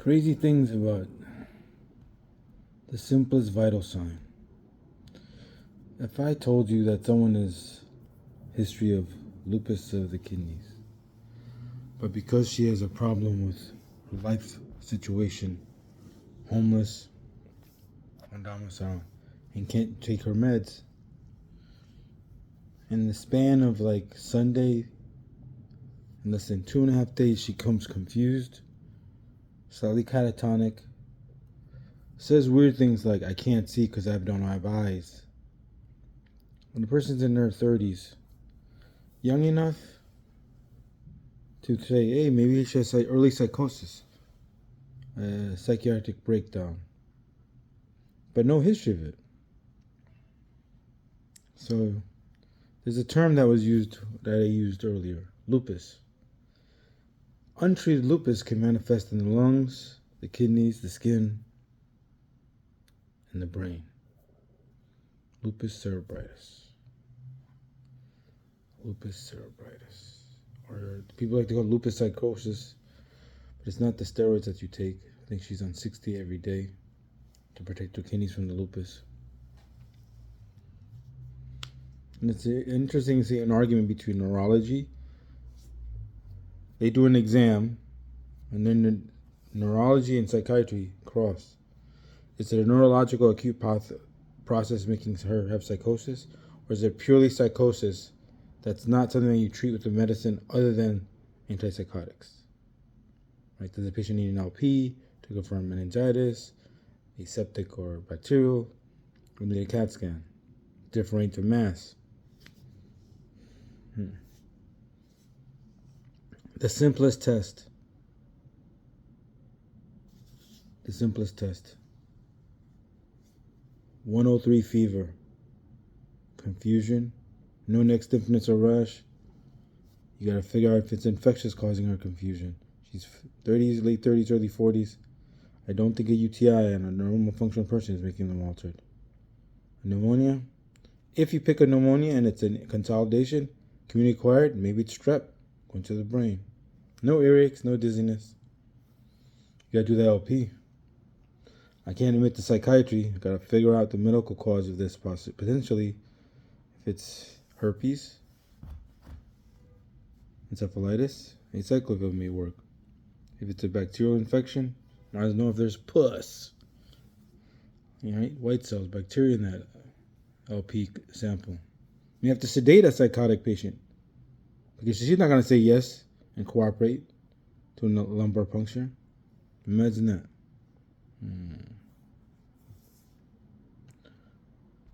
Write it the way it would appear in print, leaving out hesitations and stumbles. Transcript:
Crazy things about the simplest vital sign. If I told you that someone has history of lupus of the kidneys, but because she has a problem with her life situation, homeless, on domicile, and can't take her meds, in the span of like Sunday, in less than 2.5 days, she comes confused, slightly catatonic, says weird things like, I can't see because I don't have eyes. When the person's in their 30s, young enough to say, hey, maybe she has early psychosis, psychiatric breakdown, but no history of it. So there's a term that I used earlier, lupus. Untreated lupus can manifest in the lungs, the kidneys, the skin, and the brain. Lupus cerebritis. Lupus cerebritis. Or people like to call it lupus psychosis, but it's not the steroids that you take. I think she's on 60 every day to protect her kidneys from the lupus. And it's interesting to see an argument between neurology. They do an exam, and then the neurology and psychiatry cross. Is it a neurological acute process making her have psychosis, or is it purely psychosis that's not something that you treat with a medicine other than antipsychotics? Right? Does the patient need an LP to confirm meningitis, aseptic or bacterial, or need a CAT scan? Different rate of mass. The simplest test. 103 fever. Confusion. No neck stiffness or rash. You gotta figure out if it's infectious causing her confusion. She's 30s, late 30s, early 40s. I don't think a UTI and a normal functional person is making them altered. Pneumonia. If you pick a pneumonia and it's a consolidation, community acquired, maybe it's strep going to the brain. No earaches, no dizziness. You gotta do the LP. I can't admit to psychiatry. I gotta figure out the medical cause of this process. Potentially, if it's herpes, encephalitis, acyclovir may work. If it's a bacterial infection, I don't know if there's pus. Right? White cells, bacteria in that LP sample. You have to sedate a psychotic patient because she's not going to say yes and cooperate to a lumbar puncture. Imagine that.